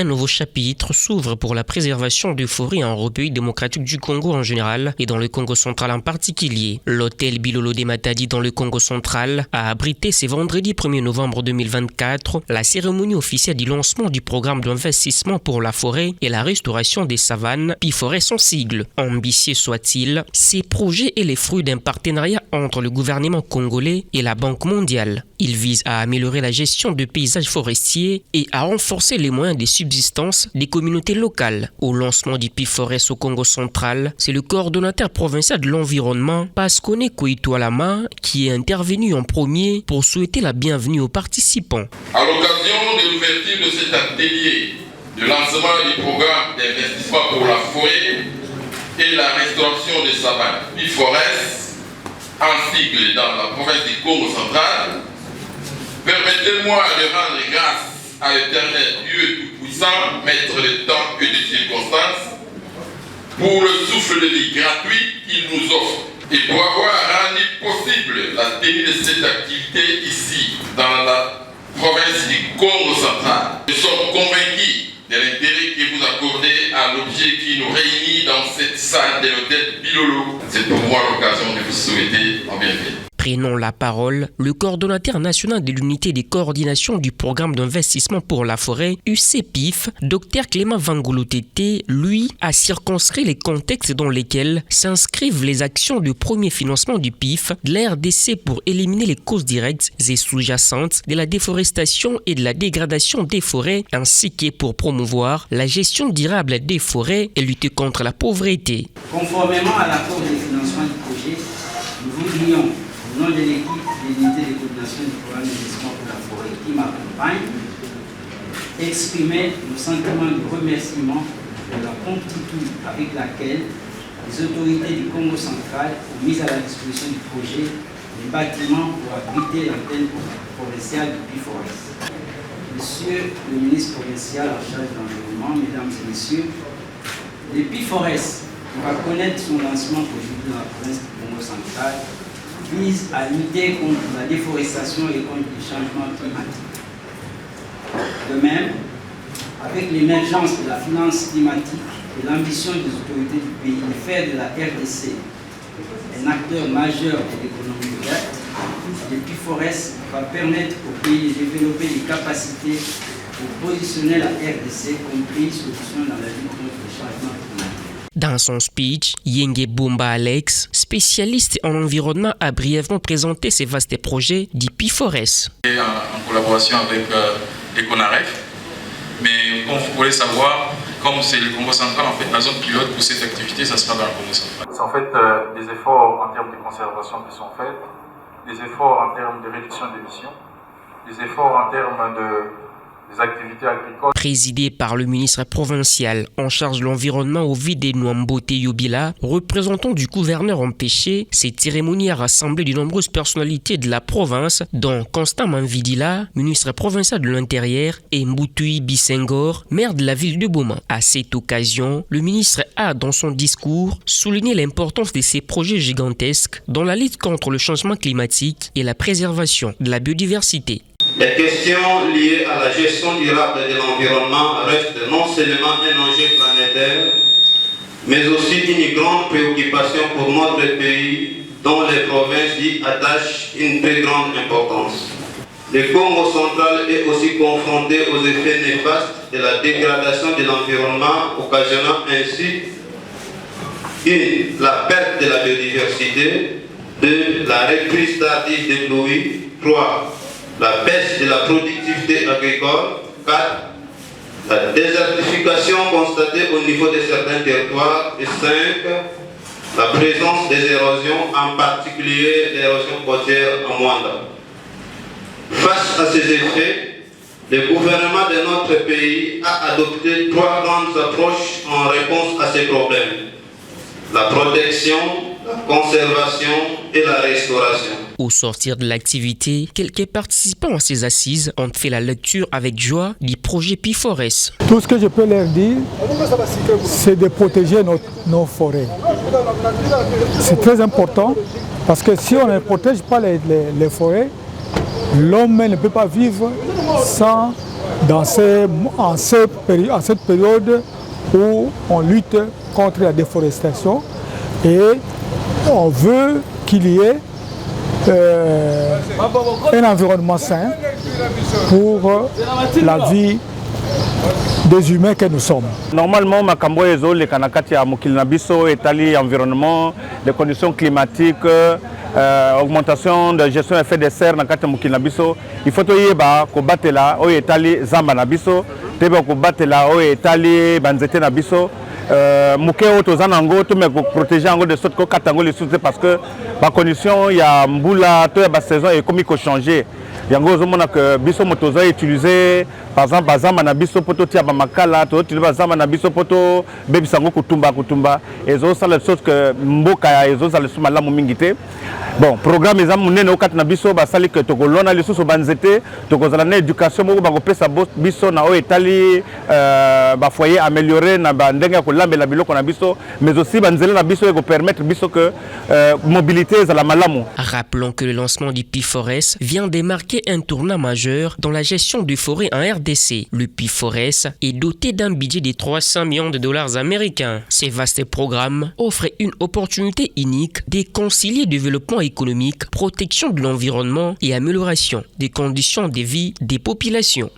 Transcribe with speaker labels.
Speaker 1: un nouveau chapitre s'ouvre pour la préservation des forêts en République démocratique du Congo en général et dans le Congo central en particulier. L'hôtel Bilolo de Matadi dans le Congo central a abrité ce vendredi 1er novembre 2024 la cérémonie officielle du lancement du programme d'investissement pour la forêt et la restauration des savanes, PIFORES son sigle. Ambitieux soit-il, ces projets est les fruits d'un partenariat entre le gouvernement congolais et la Banque mondiale. Il vise à améliorer la gestion de paysages forestiers et à renforcer les moyens de subsistance des communautés locales. Au lancement du PIFORES au Congo central, c'est le coordonnateur provincial de l'environnement, Pascone Koitoalama, qui est intervenu en premier pour souhaiter la bienvenue aux participants.
Speaker 2: À l'occasion de l'ouverture de cet atelier de lancement du programme d'investissement pour la forêt et la restauration des savanes, PIFORES, en sigle dans la province du Congo central, permettez-moi de rendre grâce à l'Éternel Dieu Tout-Puissant, maître des temps et des circonstances, pour le souffle de vie gratuit qu'il nous offre et pour avoir rendu possible la tenue de cette activité ici, dans la province du Congo central. Nous sommes convaincus de l'intérêt que vous accordez à l'objet qui nous réunit dans cette salle de l'hôtel Bilolo. C'est pour moi l'occasion de vous souhaiter la bienvenue.
Speaker 1: Prenant la parole, le coordonnateur national de l'unité de coordination du programme d'investissement pour la forêt, UCPIF, Dr Clément Vangolotete, lui, a circonscrit les contextes dans lesquels s'inscrivent les actions de premier financement du PIF de la RDC pour éliminer les causes directes et sous-jacentes de la déforestation et de la dégradation des forêts, ainsi que pour promouvoir la gestion durable des forêts et lutter contre la pauvreté.
Speaker 3: Conformément à l'accord de financement du projet, nous voudrions, au nom de l'équipe de l'unité de coordination du programme d'investissement pour la forêt qui m'accompagne, exprimer nos sentiments de remerciement de la promptitude avec laquelle les autorités du Congo central ont mis à la disposition du projet des bâtiments pour abriter l'antenne provinciale du PIFORES. Monsieur le ministre provincial en charge de l'environnement, mesdames et messieurs, le PIFORES, pour connaître son lancement aujourd'hui dans la province du Congo central, vise à lutter contre la déforestation et contre les changements climatiques. De même, avec l'émergence de la finance climatique et l'ambition des autorités du pays de faire de la RDC un acteur majeur de l'économie verte, le PIFORES va permettre au pays de développer des capacités pour positionner la RDC comme pays solution dans la lutte contre les changements climatiques.
Speaker 1: Dans son speech, Yenge Bumba Alex, spécialiste en environnement, a brièvement présenté ces vastes projets du PIFORES.
Speaker 4: En collaboration avec les CONAREF, mais comme vous pouvez savoir, comme c'est le Congo central, en fait, la zone pilote pour cette activité, ça sera dans le Congo central. C'est en fait des efforts en termes de conservation qui sont faits, des efforts en termes de réduction d'émissions, des efforts en termes des activités agricoles.
Speaker 1: Présidé par le ministre provincial en charge de l'environnement Ovide Nwambote Yobila, représentant du gouverneur empêché, cette cérémonie a rassemblé de nombreuses personnalités de la province, dont Constant Manvidila, ministre provincial de l'Intérieur, et Mbutui Bissengor, maire de la ville de Boma. À cette occasion, le ministre a, dans son discours, souligné l'importance de ces projets gigantesques dans la lutte contre le changement climatique et la préservation de la biodiversité.
Speaker 5: Les questions liées à la gestion durable de l'environnement restent non seulement un enjeu planétaire, mais aussi une grande préoccupation pour notre pays, dont les provinces y attachent une très grande importance. Le Congo central est aussi confronté aux effets néfastes de la dégradation de l'environnement, occasionnant ainsi la perte de la biodiversité, 2. La reprise tardive des pluies, 3. La baisse de la productivité agricole, 4. La désertification constatée au niveau de certains territoires, et 5. La présence des érosions, en particulier l'érosion côtière en Mwanda. Face à ces effets, le gouvernement de notre pays a adopté 3 grandes approches en réponse à ces problèmes. La protection, la conservation et la restauration.
Speaker 1: Au sortir de l'activité, quelques participants à ces assises ont fait la lecture avec joie du projet PIFORES.
Speaker 6: Tout ce que je peux leur dire, c'est de protéger nos forêts. C'est très important parce que si on ne protège pas les forêts, l'homme ne peut pas vivre sans en cette période où on lutte contre la déforestation et on veut qu'il y ait un environnement sain pour la vie des humains que nous sommes.
Speaker 7: Normalement, makambo ezo le kanakati ya mokili na biso etali environnement, les conditions climatiques, augmentation de gestion effet de serre na kati ya mokili na biso. Il faut toyeba ko batela oyo etali zamba na biso, tebe ko batela oyo etali banzete na biso. Muke oyo toza nango to me ko protéger yango de sorte ko katango les soutes parce que ba condition ya mbula to ya ba saison ekomi ko changer. Yango ozomona que biso motoza utiliser par exemple bazama na biso poto tia ba makala to utiliser bazama na biso poto bebisango kutumba ezo sala de sorte que mboka ya ezo sala suma la mingi te. Bon programme ezam munene okati na biso ba sali que to kolona les sous banzete to kozala na éducation moko ba ko pesa biso na o etali ba foyer améliorer na ba ndenge ko lambela biloko na biso mais aussi banzela na biso ko permettre biso que mobilité za la malamu.
Speaker 1: Rappelons que le lancement du P4S vient de marquer un tournant majeur dans la gestion du forêt en RDC. Le P4S est doté d'un budget de 300 millions de dollars américains. Ces vastes programmes offrent une opportunité unique de concilier développement économique, protection de l'environnement et amélioration des conditions de vie des populations.